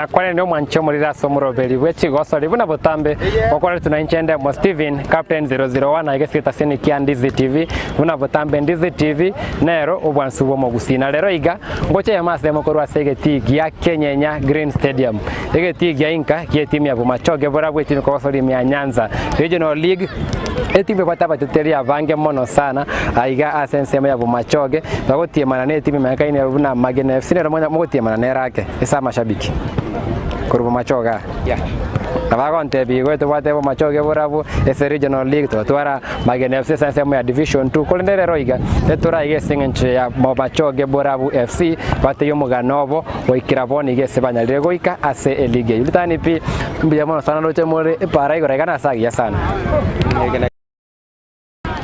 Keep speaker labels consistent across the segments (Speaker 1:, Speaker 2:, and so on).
Speaker 1: na kwani ndio mwancho murira somurobeli wechi gosori buna botambe okora tunainchende mo Steven Captain 001 agesita seni kia Ndizi TV buna botambe Ndizi TV nero obwansubo mo gusina rero iga ngoche ya mas demo korwa segeti gia Kenyenya Green Stadium egeti gia inka kia timu ya Bumachoge bora bwe timu gosori mya Nyanza Regional League etimu bataba tuteria vange mono sana aiga asensema ya Bumachoge bagotie manane timu makaini buna Magene FC nero mogotie manane rake esa mashabiki kurubu Machoga nabagonte bigo tubate Bumachoge borabu ese Regional League twara Magene FC sensema ya Division 2 kolendere roiga etura igesingenche ya Bumachoge borabu FC bate yo muganobo oikiraboni igese banyalire goika ase elige yulitani pi mbiya mono sana roche more para igorega sagia sana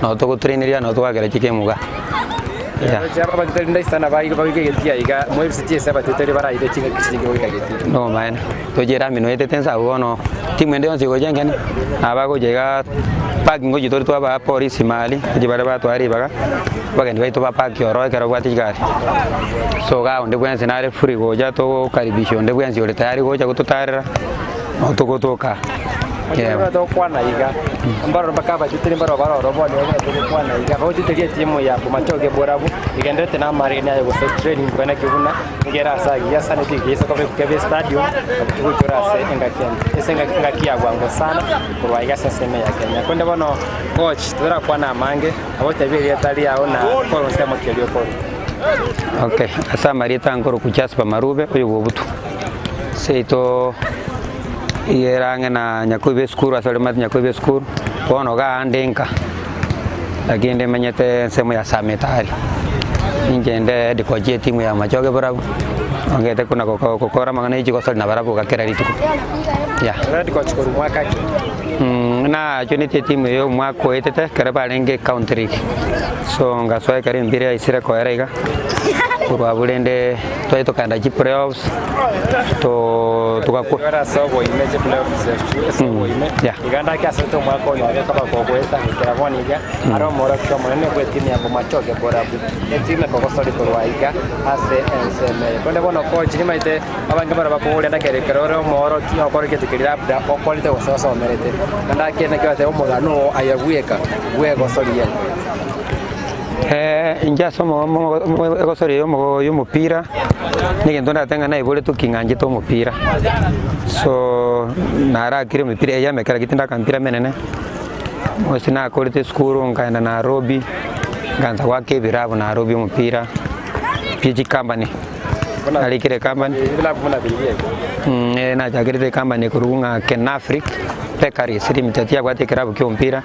Speaker 2: no to kutraineria no to agera chikemuga no man to jera mino ete tensa wono timu ende onse gojengani abago jega parking go jitori to ba polisi mali jibara ba to ari baga bagani baito ba park yoro kero bwati gari so ga onde bwense nare free goja to karibisho onde bwense ole tayari goja kutotarira no to gotoka
Speaker 1: yeah to kwana iga mbaro bakaba chitiri mbaro roboni to kwana iga ho chitiri timu ya Bumachoge borabu igendete na marine ya go training kwana kibuna ngera sagi ya sana tiki soko kebe stadium tukura se engakenya esenga ngakia gwango sana kwa iga seseme ya Kenya kwenda bono coach tura kwana mange abote biri atali yao na kwa sema kelio kwa
Speaker 2: okay asa marita ngoro kuchaspa marube oyo gobutu seito yerange na nyakuibe skuru asale mat nyakuibe skuru kono ga andenka lakini ende menyete semo ya sametari ingende dikoje timu ya Machoge borabu ngete kuna kokora mangana ichi kosali na barabu kakera rituko ya
Speaker 1: ready coach koru mwaka
Speaker 2: na jonite timu yo mwako etete karabalenge country so ngasoe kare mbire isira ko erega kurwa bulende toito kanda ji playoffs to
Speaker 1: tukakora sobo image playoffs sobo image iganda kiasi to mwako ni kama kwa kweta kiravoni ga aro mora kwa mwana kwa timu ya Bumachoge borabu timu kwa kosori kurwa iga ase enseme konde bono coach ni maite abange bara bakole ndakere keroro moro ki okore ketikira abda okolite gososo merete kanda kene kwa te omogano ayabueka bwe kosori ye
Speaker 2: inja somo egosori yo mupira nigendo ndatenga na ibole tukinganje to mupira so nara kire mupira ya mekara kitinda kampira menene osina kolite skuru ngaenda Nairobi ganza wake birabu Nairobi mupira PG company alikire company na jagirite company kurunga Kenafric Pekari siri mtatia kwa tekirabu kyo mpira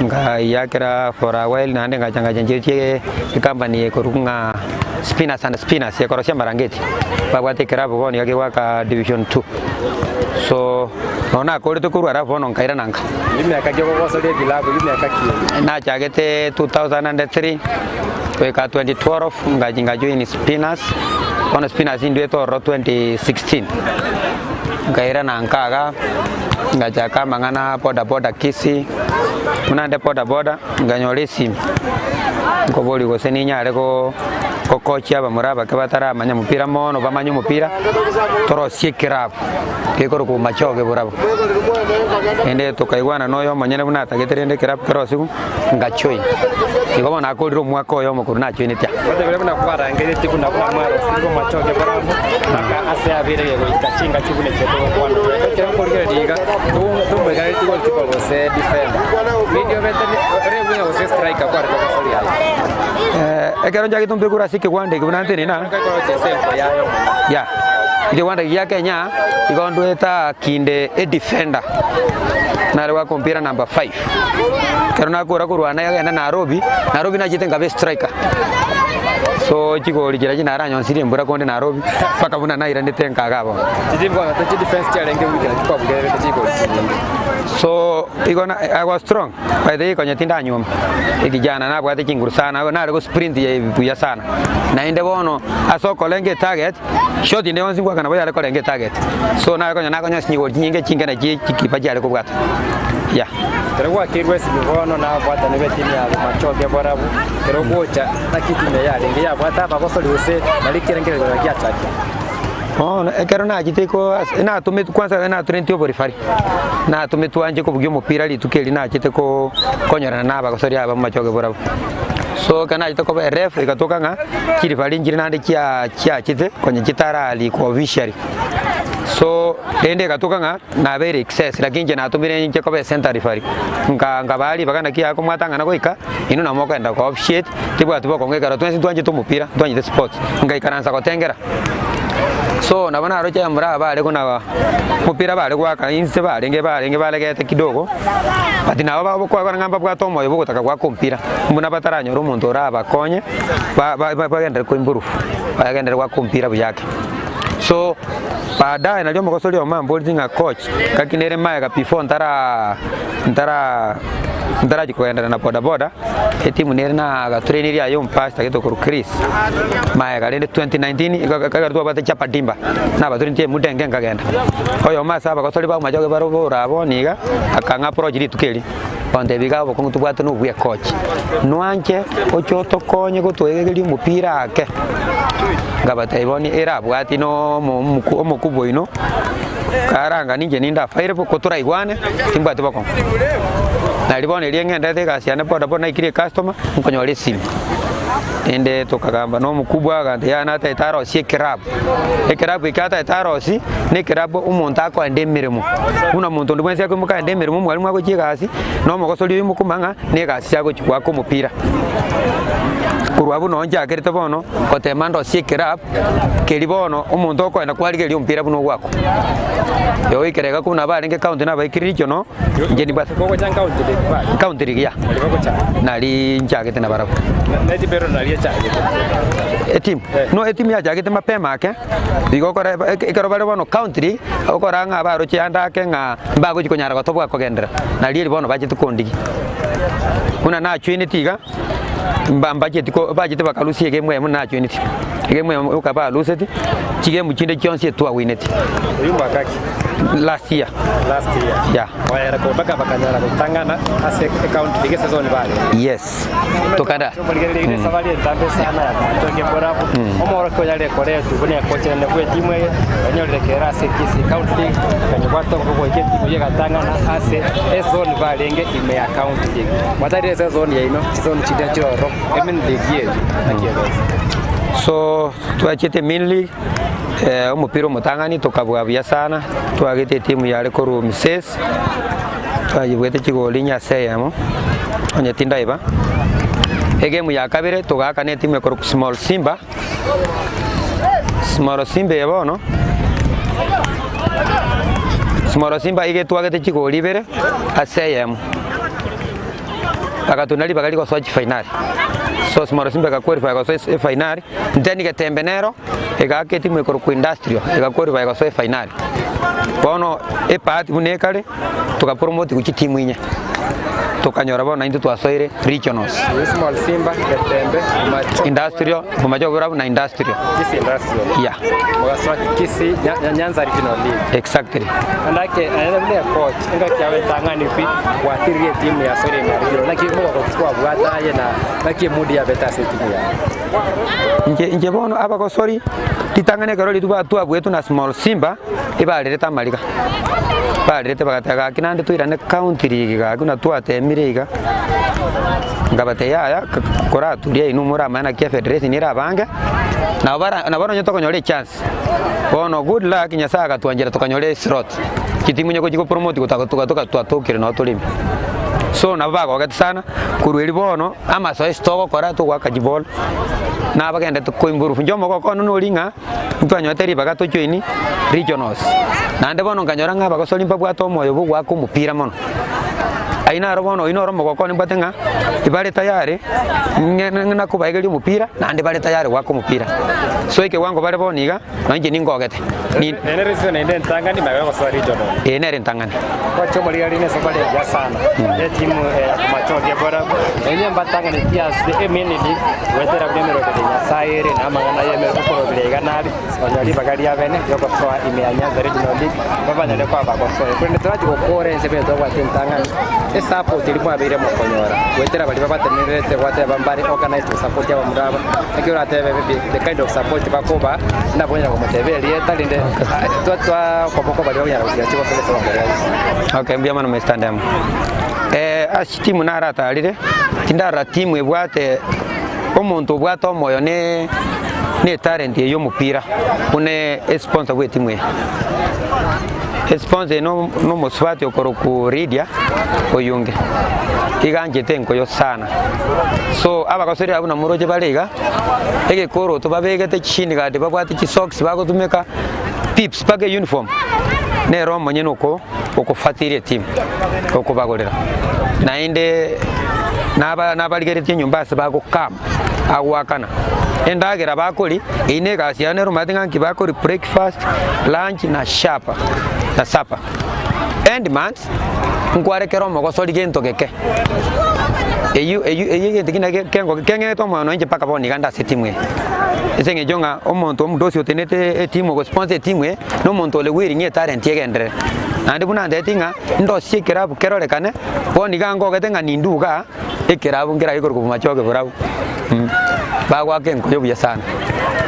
Speaker 2: nga yakira for a while na ndenga changa jenje company kurunga spinners ya korosha marangeti kwa tekirabu koni yake waka division 2 so ona kore to kuru ara fono nkaira nanga
Speaker 1: ime akajoko koso de bilabu ime akakie
Speaker 2: na jagete 2003 kwa 2012 ngajinga join spinners on spinners indwe to 2016 ngaira nankaga ngajaka mangana boda kisi munande boda nganyole sim ngoboli go seninya areko kokochi aba muraba kabatara manya mupira mono bamanyo mupira toro sikirab kekoro ku Machoge borabo ende tokaigwana noyo manyene buna tageterende kirab kerosiku ngachoi igomo na kodiro mwako yo mukuru na chini tia
Speaker 1: bale buna kwara ngere tiku na buna mwaro singo Machoge borabo aka ase abire yego itachinga chibune cheto kwano kero korgere diga tumbe gari tiku tipo gose defend video vetani rebu gose striker kwa kwa soli
Speaker 2: ekero njagi tumbe kura sike kwande kibuna teni na ya ile wanda ya Kenya igondo eta kinde a defender na lewa kompira number 5 kero na kura kurwana ya na Nairobi na jitenga be striker so chiko lijira jina ranyo nsiri mbura konde Nairobi paka buna na irande tenka gabo
Speaker 1: chidimbo na chidi defense tia lenge wikira kwa bugere chiko
Speaker 2: so igona I was strong by the konya tinda nyuma ikijana na bwate kinguru sana na go sprint ya sana na inde bono asoko lenge target shot inde onsi kwa kana boya ko lenge target so na konya sinyigo nyinge chinga na kipa jale ko bwata ya
Speaker 1: Terwa kirwe sibivono na bwata nebe timu ya Bumachoge borabu kero gocha na kitime ya lenge ya bwata baba so liuse na likirengere ya chacha
Speaker 2: Oh, ekero na jiteko na tume kwanza na turentio borifari. Na tume tuanje ko bugyo mupira litukeli na jiteko konyora na abagosori aba machoge borabo. So kana jiteko ref ikatoka nga kiri bali njiri nande kia chite kwenye chitara ali kwa official. So ende katoka nga na very excess lakini je na tumire nje ko be center referee nga bali bagana kia ko mwatanga na koika ino na moko enda ko offside tibwa tibo ko ngeka twensi twanje to mupira twanje sports nga ikaranza ko tengera. So nabona aroje amra bale kuna mupira bale kwa kainse bale nge gete kidogo ati nabo kwa ngamba bwa tomo yo bugutaka kwa kompira mbona bataranyo rumuntu raba konye bagenda ko imburufu bagenda kwa kompira byake. So baadaye najua makosoli wa mambo linga coach kakinere maya ka before ntara jikoenda na boda timu nere na ga trainer ya yom pasta keto ko Chris maya ka lende 2019 kagartua bata chapa dimba na baturintie mudenge ngagenda oyo masa bakosoli ba majoge baro rabo niga akanga project tukeli onde biga bokongu tubwata no bwe coach nwanje ochoto konye gutwegeri umupira ake ngabata iboni era bwati no omukubwo ino karanga ninje ninda faire ko tura igwane timbwati bako na libone liengenda tega siane boda bona ikire customer nkonyole simu ende tokagamba no mukubwa agande yana ata itaro si ekerabu ikata itaro si ne kerabu umuntu ako endemiremo una muntu ndimwense yako muka endemiremo mwalimu ako chigasi no mugosoli mukumanga ne gasi yako chikwa ko mupira kurwabu no nja kerete bono kotemando si ekerabu kelibono umuntu ako enda kwali keli mpira buno gwako yo ikerega kuna bale nge county na baikirijo no nje nibata
Speaker 1: ko kwa
Speaker 2: county ya nali njagete na barabu
Speaker 1: neti pero nali
Speaker 2: etim no etim ya jagete mapema ake bigokora ikaro bale bono country okora nga baro chianda ke nga mbago chikonyara gotobwa kogendera nali bono bajete kondigi kuna na chwinitiga bajete bakalusie gemwe muna chwiniti gemwe ukaba luseti chige muchinde chonse twa wineti
Speaker 1: uyumba kaki
Speaker 2: last year yeah
Speaker 1: waya ko baka bakanyara tangana ase account dige season bale yes
Speaker 2: tokanda
Speaker 1: balgerere sabali ndambe sana tonge borapo omoro ko yale kore tu bune ko chene kwe timwe anyore kera ase kisi account dige kanywato ko keti kuyega tangana ase season bale nge ime account dige matari season ya ino season chida choro emin dige akiero.
Speaker 2: So tuachete mainly umupira mutangani tukabwabya sana twagete timu yale ko Rumises twajibwete kigoli nya seyamo onye tinda iba egemu ya kabire tugaka ne timu ko Small Simba yabo Small Simba ige twagete kigoli bere aseyamo akatunali bakali ko sochi final. So Small Simba kakwalify kwa sochi final ndeni getembenero egake timu ko Industrial egakwalify kwa sochi final bono epati bunekale tukapromote ku timu inye tukanyora bona into twasoire regionals
Speaker 1: Small Simba getembe
Speaker 2: Industrial bumajogora na Industrial yeah
Speaker 1: mugaswa kisi Nyanza Regional League
Speaker 2: exactly
Speaker 1: andake anabule coach ngakiawe tangani pi watirie timu ya sore na regional lakini mo kwa bwata yena lakini mudi ya beta seti ya
Speaker 2: nje bono aba ko sorry titangane karoli tuba bwetu na Small Simba ibaleta malika balete bagataga kinande tuirane county league ga kuna twatemire iga ngabate yaya kora tulia inumura maana kia federation ira banga na bara nyoto konyole chance bono good luck nyasaga tuanjira tukanyole slot kitimu nyoko kiko promote kutaka twatokire no tulimi so nabaga wakati sana kurweli bono ama so stoko kora tu wakajibol na bagenda tukoimburu njomo ko no linga ntwanyote ribaga to joini regionals nande bono nganyora nga bagosoli mpabwa to moyo bugwa ko mupira mono aina robono ino romo ko ni batenga ibale tayari ngena ko baigeli mupira nande bale tayari wako mupira so ike wango bale boniga nanje ningogete
Speaker 1: ni enerese na inde ntangani maga kwa regional
Speaker 2: enere ntangani
Speaker 1: kwa chomo ligali ne sabale ya sana timu macho ya bora enye mbatangani kiasi emeni ni wetera bemero de nyasaire na mangana yemero ko bilega nabi onyali bagali abene yoko soa ime Nyanza Regional League baba nyale kwa bako so kwende twaji ko kore sebe to kwa tangani support iri mwabire mu konyora wetera bali babatenerete wate bambari organize to support ya bamuraba akyo ratebe the kind of support bakoba ndabonyera ko mutebeli etalinde twatwa kopoko bali banyara kugira chiko sele songa.
Speaker 2: Okay, mbia mano mestandam. As timu narata alire tindara timu ebwate omuntu bwate omoyo ne talent yo mupira une sponsor we timu sponsor no muswati okoro ku Ridia oyunge iganje tenko yo sana so abakasori abuna muroje balega ege koro to babegete chini gade babwate chi socks bagotumeka pips page uniform ne romo nyenuko okufatire timu okubagorera nainde nabaligerete nyumba sabago kam awakana endagera bakoli inega asiane rumatinga kibakoli breakfast lunch na shapa na supper end month ngwarekero mogosori gento keke eyu ndigina kengo kenge to mwana nje paka boni ganda setimwe esenge jonga omonto omudosi otenete etimu go sponsor timwe no monto le wiri nye talent yegendere andi buna ndetinga ndo sikerabu kerorekane boni gango getenga ninduga ekerabu ngira ikoro kumachoke burabu bagwa kengo yobuya sana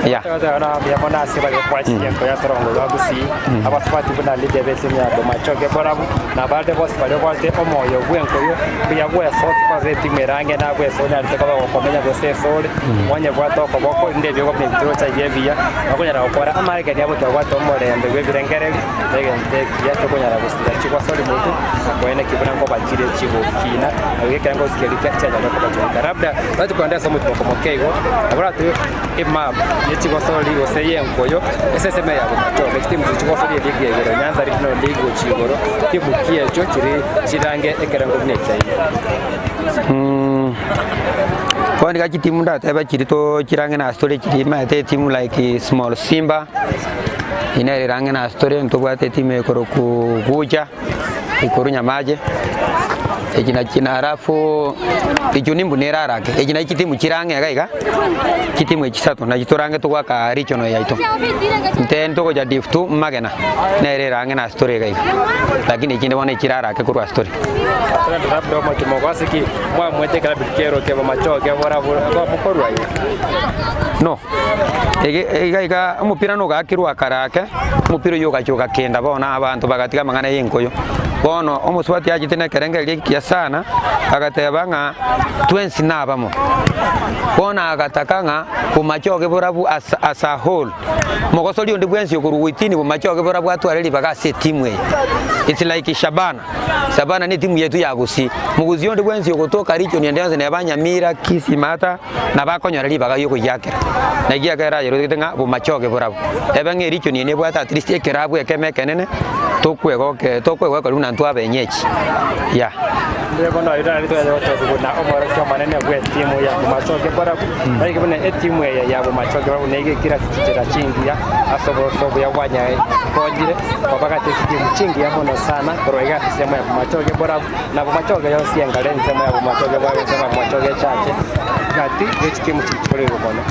Speaker 2: ya
Speaker 1: na bya mona sibale kwa chiyeko ya sorongo bagusi abasfati buna lide besenya do machoke burabu na balde boss bale kwate omoyo gwenko yo bya gwe sort kwa zeti merange na gwe sonya aliteka ba komenya go se sole wanye bwato ko boko ndebye ko bintiro cha yebiya bakonyara okora amarega ni abo twa to morende gwe birengere legende ya to konyara gusira chikwa sole mutu kwene kibuna ngo bakire chibo kina awike ngo sikeli cha jana ko bacho labda batu kwanda somo to komokego abura tu imam chikwa sole oseye nkoyo eseseme ya bacho ekitimu chikwa sole yegegero nyanza rino ligo chigoro kibukie cho kiri chirange ekera ngo bnekya
Speaker 2: kwani ka timu ndata ba kirito kirange na story kiri ma te timu like small Simba ina range na story nto bwa te timu ekoro ku Guja ikorunya maje ejina kina arafu ijunimbu nerarake ejina kitimu kirange gaiga kitimu ekisato na kitorange to kwaka regional yaito ntento ko jadi ftu magena nere range na story gaiga lakini ikinde bone kirarake kurwa story
Speaker 1: labda mo kimogwasiki mwa mwete kala bikero ke machoke bora kwa pokorwa
Speaker 2: no ega umupira no gakirwa karake umupira yo gachoka kenda bona abantu bagatika mangana yenkoyo bono omuswati yagitene kerenge likia sana agatebanga twensi nabamo bona agatakanga kumachoke borabu as a whole mogosoli ndi bwensi okuruwitini kumachoke borabu atwareli bagase timwe it's like Shabana ni timu yetu yagusi muguzi ndi bwensi okutoka richo ni ndenze nabanyamira kisimata nabakonyoreli bagayo kuyakera nagia kera yero gitenga kumachoke borabu ebenge richo ni nebwata at least ekerabu ekemekenene tokwego kaluna ntwa benyechi ya
Speaker 1: ndego no ira rito ya to na omoro kwa manene gwe timu ya kumachoke borabu bari kibone timu ya kumachoke borabu nege kira kitira chingi ya asoboro sobo ya wanya kongire babaka timu chingi ya mono sana koroiga sema ya kumachoke borabu na kumachoke yo siengale sema ya kumachoke borabu sema kumachoke chache gati timu chichore bono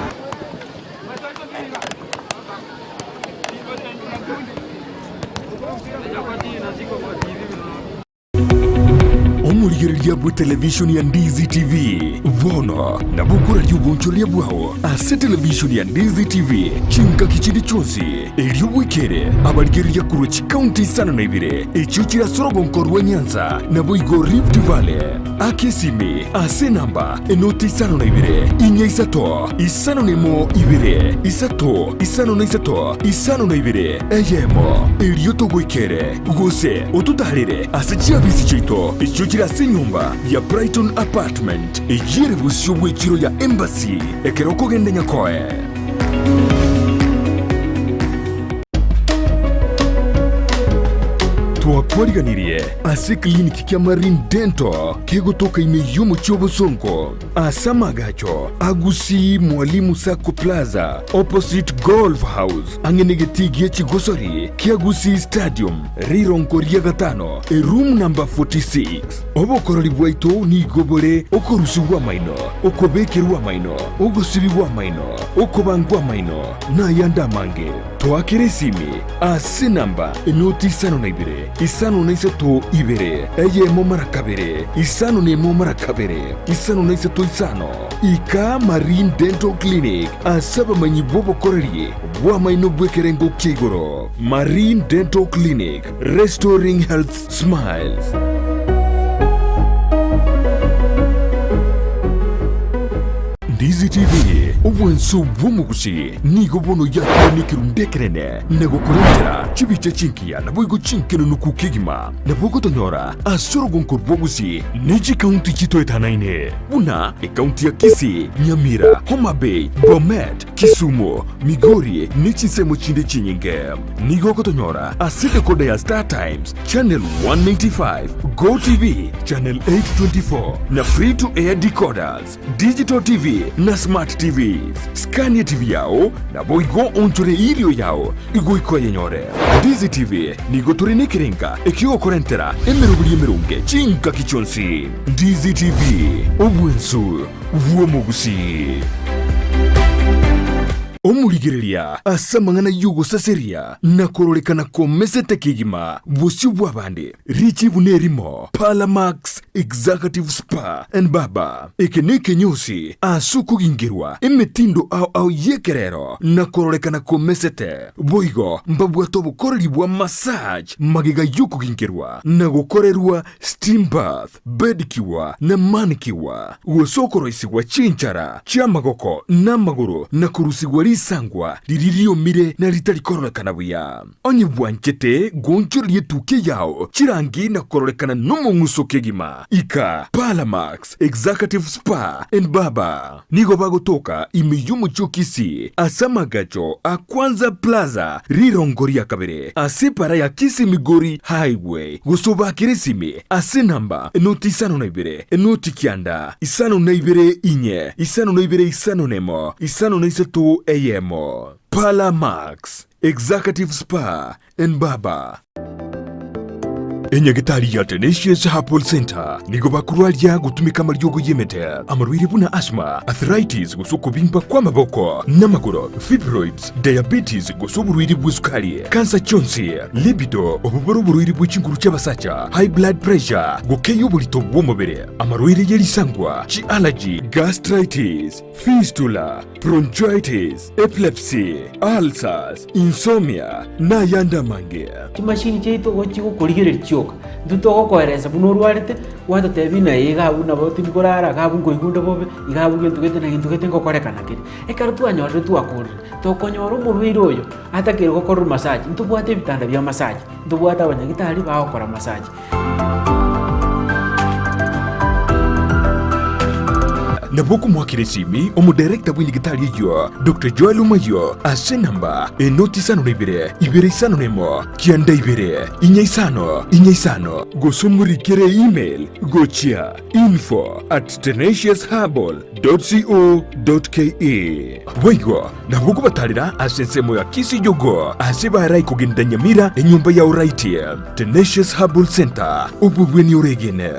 Speaker 3: omurigereria bwa televishoni ya Ndizi TV vono na bukura ry'ubunchoria bwaho ase televishoni ya Ndizi TV chinka kichindi chonsi elio wikere abarigereria kurochi county sana na ibire echo kirasorogo nkorwa Nyanza na boigo Rift Valley akesimi ase namba enoti sana na ibire inya isato isano nemo ibire isato isano na isato isano na ibire eyemo elio togwikere gose otutarire ase chiabisi chito echo kirase nyumba ya Brighton Apartment ejire busyo bwekiro ya Embassy ekeroko gende nyakoe twakoriganirie ase kliniki kya Marine Dental kegotoka imeyo muchobo sonko asa magacho agusi Mwalimu Sacco Plaza opposite Golf House angenegetige chigosori kiagusi Stadium rironkoria gatano room number 46 obokorori bwaito ni gobore okorusiwa maino okobekerwa maino ogosibiwa maino okobangwa maino na yanda mange twakire simi ase namba enoti 52 592 eyemo mara kabere 5 5 ika Marine Dental Clinic asaba manyi bobo korerie bwa maino bwekerengo kigoro. Marine Dental Clinic, restoring health smiles. Ndizi TV obwenso bw'omugusi nigo bono yakonikiru ndekerene nego kurentera chibiche chinkia na boigo chinkeno nukukigima na bogo tonyora asoro gonkor bogusi neji kaunti chito etanaine buna kaunti ya Kisii, Nyamira, Homa Bay, Bomet, Kisumu, Migori nichisemo chinde chinyinge nigo kotonyora asite koda ya Star Times channel 195, Go TV channel 824 na free to air decoders, digital TV na smart TVs. Scania TV yao na boigo onchore ilio yao igo iko yenyore. Ndizi TV nigo turine kirenga ekio korentera emerubuli emerunge chinka kichonsi. Ndizi TV obwensu vuomugusi. Omurigereria asamangana yugo saseria na korolekana komesete kigima busi bwabande richi bunerimo Palamax Executive Spa and Baba ekeneke nyusi asuku gingirwa emetindo au yekerero na korolekana komesete boigo mbabwa tobo korolibwa massage magiga yuko gingirwa na gokorerwa steam bath bedikiwa na manikiwa usokoro isigwa chinchara chamagoko na maguru na kurusigwa sangwa liririo mire na litali korolekana buya onye bwanchete gonchori yetuke yao chirangi na korolekana nomo ngusoke gima ika Palamax Executive Spa and Baba nigo bagotoka imiyumu chokisi asamagacho akwanza plaza rirongoria kabere asepara ya Kisii Migori highway gosoba kiresime ase namba enoti 52 enoti kianda 52 inye 52 nemo 53 ayemo Palamax Executive Spa and Baba. Enyagitari ya Tenacious Herbal Center nigo bakurwalia gutumika maryogo yemete amarwiri buna asthma, arthritis gusuko bimba kwa maboko n'amaguru, fibroids, diabetes gusuko burwiri bw'isukari, cancer chonsi, libido obuboro burwiri bw'ikinguru cy'abasacha, high blood pressure gukeyo bulito bw'umubiri, amarwiri yerisangwa, chi allergy, gastritis, fistula, bronchitis, epilepsy, ulcers, insomnia na yanda mange.
Speaker 4: Machine cheito gochigo kurigire choka ndutogo koereza bunurwarite wata tebina igabu na boti bikorara gabu ngoigundo bobe igabu gentugete na gentugete ngokorekana kiri ekarutu anyorre tu akuri to konyoro murwiro oyo atakire gokora massage ntubwate bitanda bya massage ntubwata abanyagitari bakora massage.
Speaker 3: Naboku mwakiresimi omudirekta bw'indigitali yo Dr. Joel Umayo ase namba enoti 52 2 nemo kianda 2 inya 5 gosumurikire email gochia info@tenaciousherbal.co.ke Boigo naboku batalira ase nsemo ya Kisii yogo ase barai kugenda Nyamira enyumba ya uraiti Tenacious Herbal Center ububweni uregene.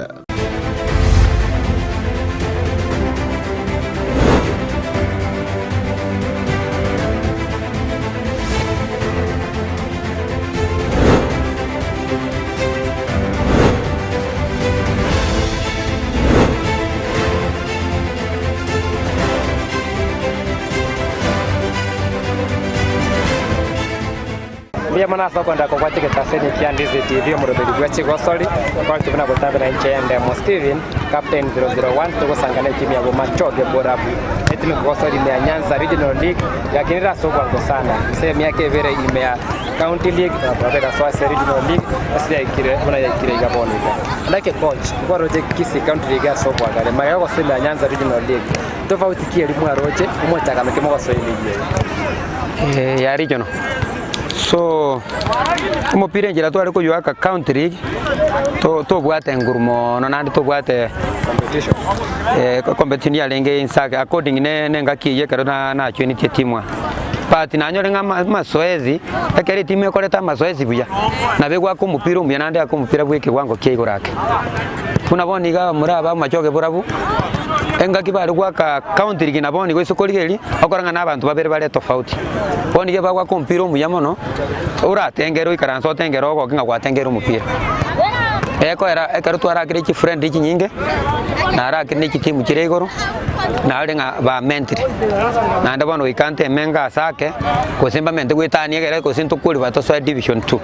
Speaker 1: Bia mana soko ndako kwa chike taseni kia Ndizi TV murobeli gwechi gosoli kwa tubuna botambe na nchende mo Steven Captain 001 tuko sangane kimi ya machoge borabu etimi gosoli mea Nyanza Regional League yakinira soko wango sana sehemu yake vere ime ya County League na babeka Swase Regional League asi ya ikire una ya ikire igabonika like coach kwa roje Kisii County League ya soko wagare maya gosoli ya Nyanza Regional League tofauti kia limu ya roje umochaka mekimo gosoli liye
Speaker 2: ya regional. So umupira njira twari ko yuaka County League to bwate ngurumo no nandi to bwate competition ya lenge insaka according ne ngakiye karo na chweni timwa pati nanyore nga masoezi ekere timu ekoreta masoezi buya nabegwa ko umupira umya nandi ako umupira bweke wango kiego rake tunaboniga muraba machoge burabu enga kibali gwaka county ligina boni gwe sokoligeli okoranga nabantu babere bale tofauti boni ge bagwa kompira omuya mono uratengero ikaranso tengero go kinga gwatengero omupira ekero twarakire chi friend chi nyinge narakire chi timu chire igoro narenga ba mentri nande bono ikante menga sake kusimba mente gwitani egere kusinto kuri bato so division 2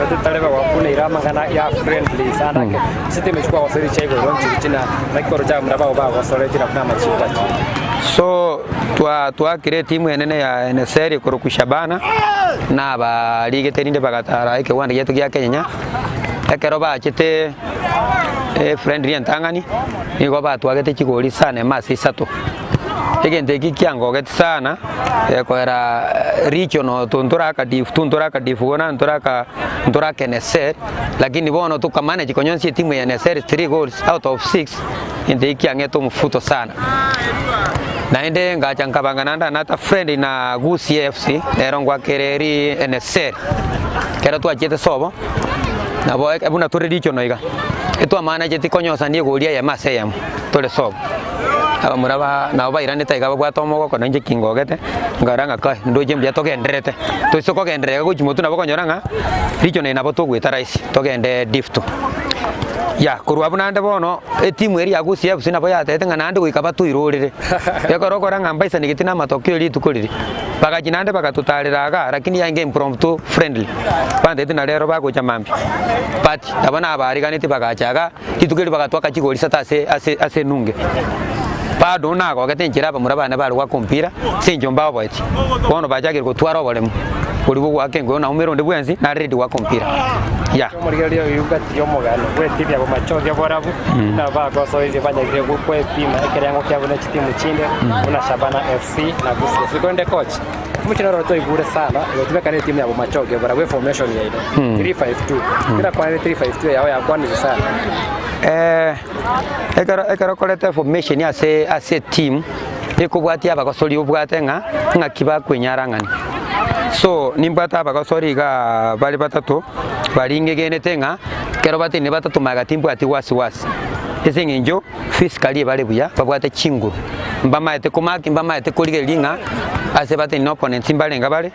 Speaker 1: tutale ba wakune irama kana ya friendly sana site mechukua wasiri cha igoro nchina na koro cha mraba ba wasore jira kuna machita
Speaker 2: so twakire timu enene ya NSR koro kushabana na ba lige terinde bagatara eke wanda yetu ya Kenya ekero bachite friendly entangani nigo batwagete chigori sana masi sato egende kikiango get sana ekoera regional tunturaka difu bona nturaka NSR lakini bono tukamane chikonyosi timu ya NSR 3 goals out of 6 inde kiangeto mfuto sana naende ngachankabanga nanda nata friend na Gusi FC erongwa kereri NSR kera twachete sobo nabo ebuna tore dicho noiga etwa mana jeti konyosa nie golia ya maseyam tole sob aba muraba nabo bairane taiga bwatomo goko nanje kingogete ngaranga kai ndoje mbya togenderete to isoko genderega guchimotu nabo konyoranga dicho ne nabo togweta raisi togende difto ya kurwa bunande bono etimu eri yagusi yabusi nabo yatete nganande gwikaba tuirorire yakorokora ngambaisa nigitina matokeo litukuriri bagajinande bagatutariraga lakini yange impromptu friendly pande tina lero bagocha mambi pati abana abariganiti bagachaga itukiri bagatwaka chigori sata ase nunge bado nago gatenjira bamurabana bari wa kompira sinjomba bwati bono bajagire gutwara obolemu uri bwo wakengo na umero ndebwenzi na ready wa kompira ya
Speaker 1: omurigelio yugati yomogano gwetibya bo machozi aborabu na bago so izi banyagire gukwe pima ekerengo kyabona chitimu chinde una Shabana FC na Gusi sikonde coach mukino roto igure sana yotibekane timu yabo machozi aborabu formation ya ile 352 kila kwa 352 yao ya kwani sana
Speaker 2: ekero kolete formation ya ase team ekubwati abakosoli obwate nga kiba kwenyarangani so nimbata abakosori ga bali batatu balingegenete nga kero batini batatu magatimbu ati wasi esengenjo physically bali buya babwate chinguru mbamaete kumaki mbamaete kuligelinga ase batini opponent imbalenga bale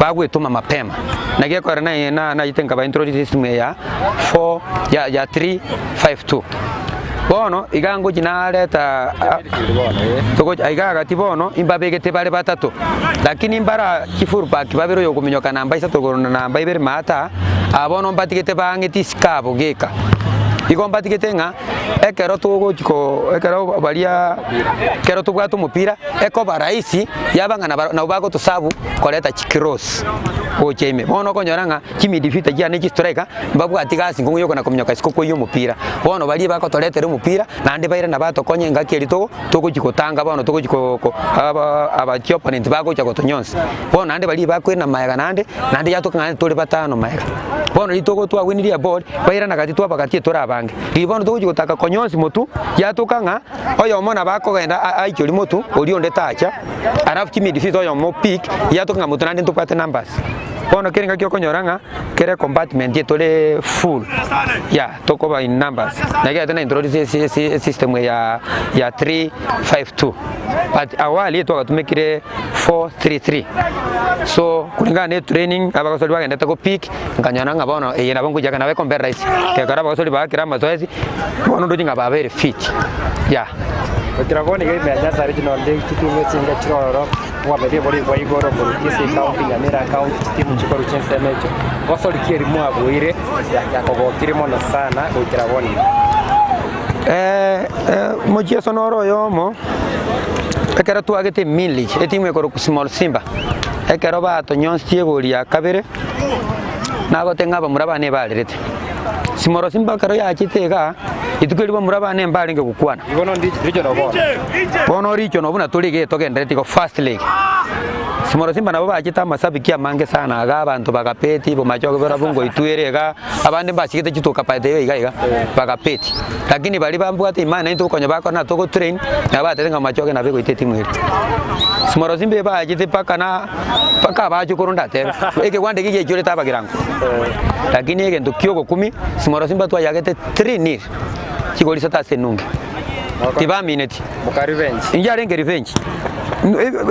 Speaker 2: bagwetuma mapema nagekora na yitenga ba introduce system ya 4 ya 352 bono igango jinaleta toko aigaga tibono imbabegete bale batatu lakini mbara kifuru pa kibabero yokuminyoka namba isa togorona namba ibere mata abono mbatigete bangeti skabo geka igombatigete nga ekero togo chiko ekero balia kero tubwato mupira eko baraisi yabanga na bago to sabu koleta chikiros ocheme bono konyoranga kimi defeat ya ne striker mbabwatiga singo yoko na kumnyoka sikoko yo mupira bono bali bako toletere mupira nande baira na bato konye ngakeri togo chikotanga bono togo chiko aba opponent bago chako tonyonsi bono nande bali bako na mayaga nande yatoka nande tole batano mayaga bono litogo twa winiria board baira na kati twa bakati tora bange libono togo chikotaka konyonsi motu yatoka nga oyo mona bako genda aicholi motu olionde tacha arafu kimi defeat oyo mo pick yatoka motu nande tupate numbers bono keringa kyo konyoranga kere compartment yetole full ya toko ba in numbers nage tena introduce system ya 352 but awali to tumekire 433 so kulingana ne training abakosoli bagenda tako pick nganyana bono yena bongo jaga nawe compare rice ke kara abakosoli bakira mazoezi bono ndojinga ba very fit ya
Speaker 1: Dragoni game ya Nyanza Regional League timu chinga chiroro mwabere bori kwa igoro burukisi county Nyamira county timu chikoro chense mecho gosoli kiri mwabwire yakogokire mono sana Dragoni
Speaker 2: mochia sonoro yomo ekera tuagete mili etimu ekoro small Simba ekero bato nyonstie bori ya kabere nago tengaba murabane balirete Simoro Simba karo ya chitega itukeli murabane mbalinge gukwana
Speaker 1: ibono ndi regional
Speaker 2: bono regional buna tulige togendere ko first league Simoro Simba nabo bachita masabiki amange sana aga abantu bagapeti bo machogo bora bungo itwerega abandi bashikite chituka paide iga bagapeti lakini bali bambwate imana into konyo bako na toko train na batenga machogo na bego iteti mwiri Simoro Simba bachite paka bacho kurunda tebe eke kwande kije chole taba kirango lakini ege ndukyo 10 Simoro Simba tu yagete 3-0 chigoli sata senunge tiba minute
Speaker 1: muka revenge
Speaker 2: injare nge revenge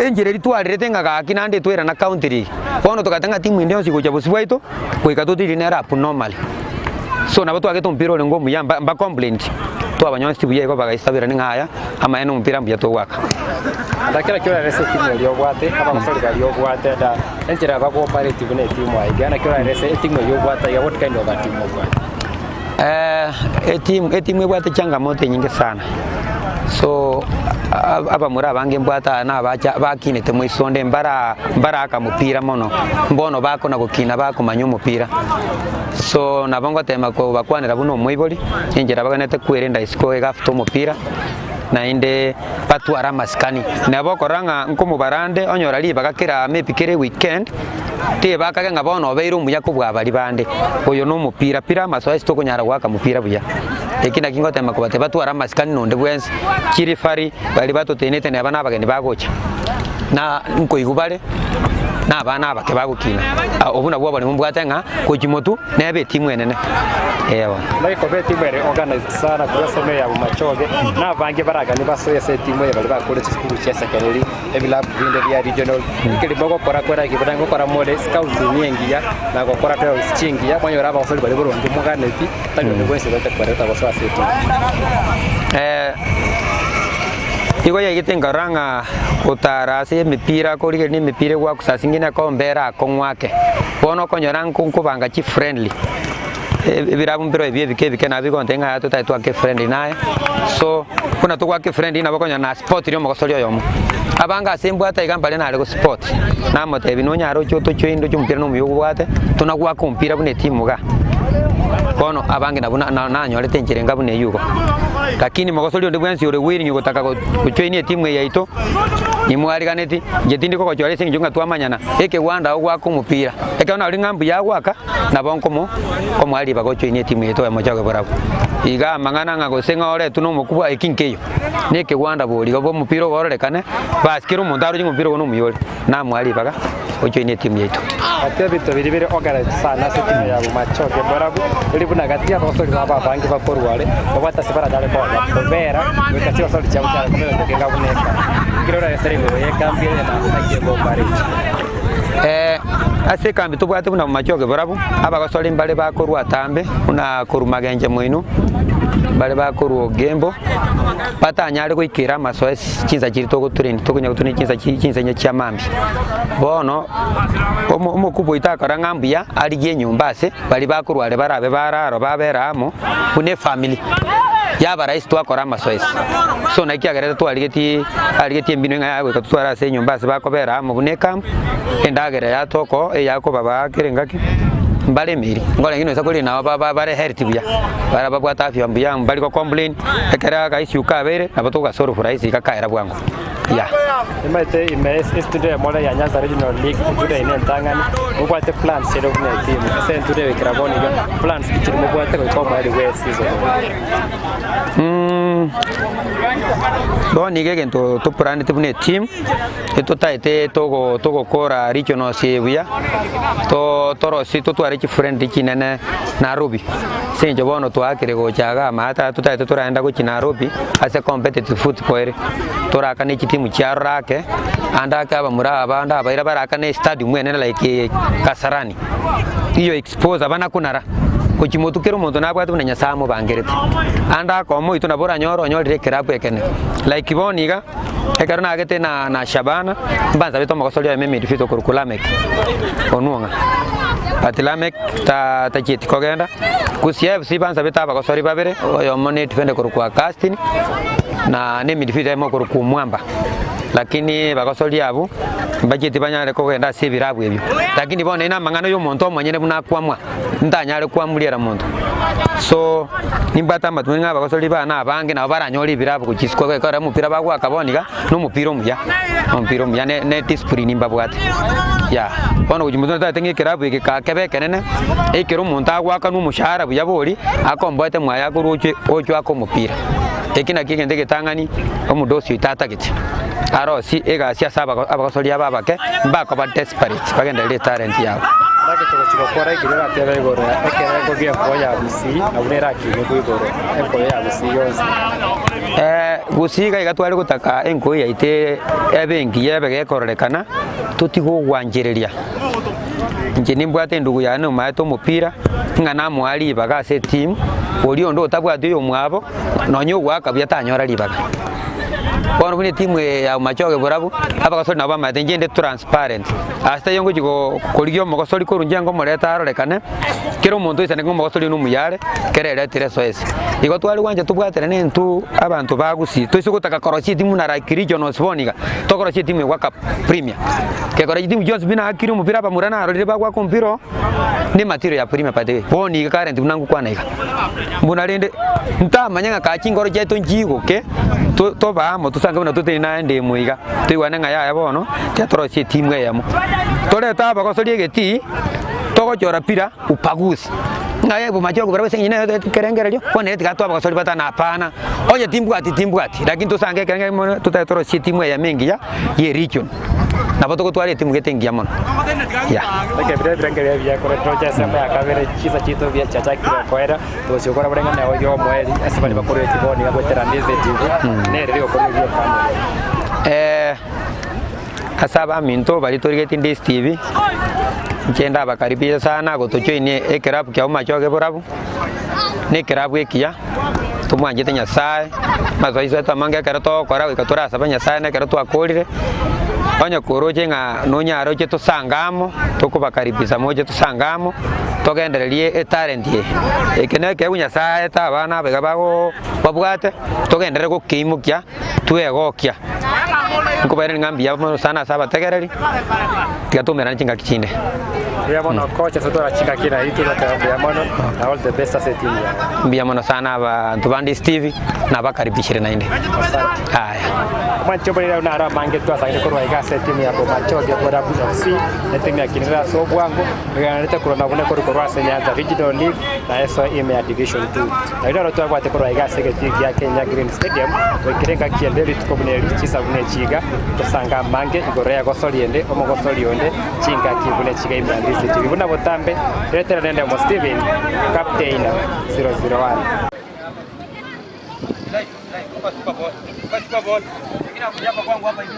Speaker 2: enjire ritwalire tenga gaki nande twera na county league bono tukatanga timu ndio siku cha buswaito kuikatutiri nera abnormal so nabo twage tumpiro ngo muyamba mba complaint twabanywa stibu yego bagaistabira ngaya ama eno mpira mbya twaka
Speaker 1: ndakira kyo rese timu yo gwate aba musori bali yo gwate da enjira bako operative ne timu aigana kyo rese timu yo gwate ya what kind of a team
Speaker 2: timu gwate changamoto nyingi sana so aba muri abange mbwata na bakinete mu isonde mbara aka mupira mono mbono bako na gukina bako manyu mupira so nabongo tema ko bakwanira buno mwiboli injira baganete kwirenda isiko egafuto mupira na inde patwara maskani nabo koranga nkomu barande onyora li bagakira mepikere weekend te bakaga bono beiro muya kubwa bali bande oyo no mupira pira maso isto kunyara gwaka mupira buya ekina kingo tema ko bateba twara maskani nonde bwensi kiri fari bali bato tenete ne abana bageni bagocha na nko igubale na abana abake bagukina obuna bwo bali mumbwatenga ko kimotu nebe timu enene ewa
Speaker 1: like ko be timu ere organized sana kwa sema ya machoge na bange baraga ni baso yese timu ya bali bakore school chesa kaneli ebila binde ya regional kili bogo kora kibudango kora mode scout nyengia na ko kora twa chingia banyora aba osoli bali boro ndumuga neti tanyo ne bwese bata kwareta baso asetu Iko ya gitenga ranga utara se mipira ko ni mipira kwa kusasingina ko mbera kongwake bono konyora nkubanga chi friendly birabu mpiro bike na biko ntenga to taitwa ke friendly naye so kuna to kwa ke friendly na bakonya na sport ryo mokosoli yomo abanga sembwa ata igambale na lego sport na mote binonya aro choto choindo chumpira no muyo bwate tunagwa kumpira bune timu ga kono abange na nyorete njirenga bune yugo lakini mokosoli ndi bwensi ore wiri nyugo taka kuchoinie timu yaito imwariganeti jetindi ko chore singi junga twamanyana eke wanda ogwa kumupira eke ona ringambu yagwaka na bonkomo komwali bagochoinie timu yaito ya mojago barabu iga mangana ngago senga ore tuno mukubwa ekinkeyo neke wanda boli go mupira wororekane baskiro mundaro nyumupira wono muyole na mwali baga ochoinie timu yaito atebito biribire organized sana timu ya machoge barabu ulibuna gatia basoli baba bangi bakorwale babata sibara dale kwa vera wekati basoli cha utara kumele ndokenga buneka kirora yeseringo yekambi na kiego barich ase kambi tubwate buna machoge barabu aba basoli mbale bakorwa tambe una korumagenje mwinu bale bakorwa gembo patanyale kuikira masoes chinza chiri toko train toko nyakutuni chinza nya mambi bono omukubo itakara ngambia aliye nyumbase bali bakorwale barabe bararo baberamo kune family yaba rais twakora masoes so nakiagereta twaligeti mbino ngawe katutwara se nyumbase bakoberamo kune camp endagere ya toko eyako baba kirengaki mbale miri ngola ngino sakoli na baba bare health buya bara babwa tafi ambuya mbali ko complain ekara ka issue ka bere abatoka soro furaisi kakaira bwangu ya imate today mola ya Nyanza Regional League today ine ntangani ubwate plans sero kuna team ese today wekiraboni plans kichiri mubwate ko mali we season Doni gegen to prane tibune team eto taite togo kora regional sebuya to toro sito to ariki friend kinene Nairobi senje bono to akire go chaga mata to taite to raenda go Nairobi as a competitive football to raka ne timu chiarake anda ka bamura abanda abaira baraka ne stadium ene like Kasarani iyo expose abana kunara kuchimotukero muntu nabwatu nenya samo bangerete anda komo ituna bora nyoro nyorire kerapu ekene like boniga ekarona agete na Shabana mbanza beto makosoli ya meme difito kurukulamek onunga atilamek ta chiti kogenda kusiye sibanza beta bakosoli babere oyo mone defende kurukwa casting na ne midfielder mo kurukumwamba lakini bakosoli abo mbajeti banyale ko genda sibirabu ebyo lakini bona ina mangano yo muntu omanyene buna kwamwa ndanyale kwamulira muntu so nimbata matuninga abakosoli bana abange na baranyoli birabu kuchisiko kwekora mupira bagwa kabonika no mupira omya ne discipline mbabwate ya bona kujimuzo tatenge kirabu ikakebe kenene ekero muntu agwaka no mushahara buyaboli akombwete mwaya kuruche ocho akomupira ekina kigende getangani omudosi itatagite arosi ega sia saba abakosoli ababake mbako ba desperate bagenda ile talent yabo Laki tukachukua ikirira tebe igoro ekere kugia koya busi abunera kinye kuigoro ekoya busi yose
Speaker 2: gusiga igatwari gutaka enkoya ite ebengi yebe gekororekana tutigugwanjiriria nje nimbwate ndugu yane umaeto mupira ngana mwali baga se team oli ndo tabwate yo mwabo nonyo gwakabya tanyora libaga Kono kuni timu ya machoge burabu abakasori nabo amatenje ndi transparent asta yongo jigo koligyo mokosori korunje ngo moreta arorekane kero muntu isane ngo mokosori numuyare kerere tiresoese igo twali wanje tubwatere nentu abantu bagusi toisugutaka korosi timu na rakirijo no sponika tokorosi timu wa cup premier ke korosi timu Jones bina akiri mupira bamurana arore bagwa kompiro ni matiro ya premier pade boni current unangu kwanaika mbunarende ntamanya ka chingoro jeto njigo ke to ba mo tusanga bina tuteni na ndi muiga tuiwana nga ya bono tetorosi timu yamo toleta bakosori egeti togochora pira upagusi ngaye bumachogo barawe senyine kerengerelyo kone tigatwa bakosori batana hapana oye timbwati lakini tusange kerenge tutatorosi timu ya mengi ya ye region na boto twali timu getengia mono ya
Speaker 1: okay bire bya kore project sema ya kabere chiza chito bya chacha kira kwera to chokora burenga na oyo mweli asibali bakore tiboni gabotera ndize TV nere rio kore byo family asaba minto bali torigeti ndize TV ngenda bakaribia sana gotochoine ekerapu kya umachoge burabu ne kerapu ekia tumwanjete nyasaye mazoizo tamange kerato kora ikatura sabanya sana kerato akolire Onya koroje nga nonya roje tusangamo tukubakaribisa moje tusangamo togendererie talent ye ekene ke unyasa eta abana bega bago babwate togendere ko kimukya tuegokia nkubere ngambia sana saba tegereri tigatumera nchinga kichinde ya mono coach sotora chinga kina itu ya mono all the best as a team
Speaker 2: mbia mono sana abantu bandi Steve na bakaribishire nainde haya
Speaker 1: mancho bali na ara mange tu asaini korwa igase timu ya macho ya bora busi na timu ya kinira so bwango ngaleta korona bune korwa senyaza regional league na eso ime ya division 2 na ilo to kwate korwa igase ke timu ya Kenya Green Stadium wekirenga kiendeli tukobune chisa bune chiga tusanga mange igorea gosoliende omogosoliende chinga kibune chiga ime ndisi timu buna botambe retera nende mo Steven captain 001 Super Bowl. Ingine kuja hapa kwangu hapa hivi.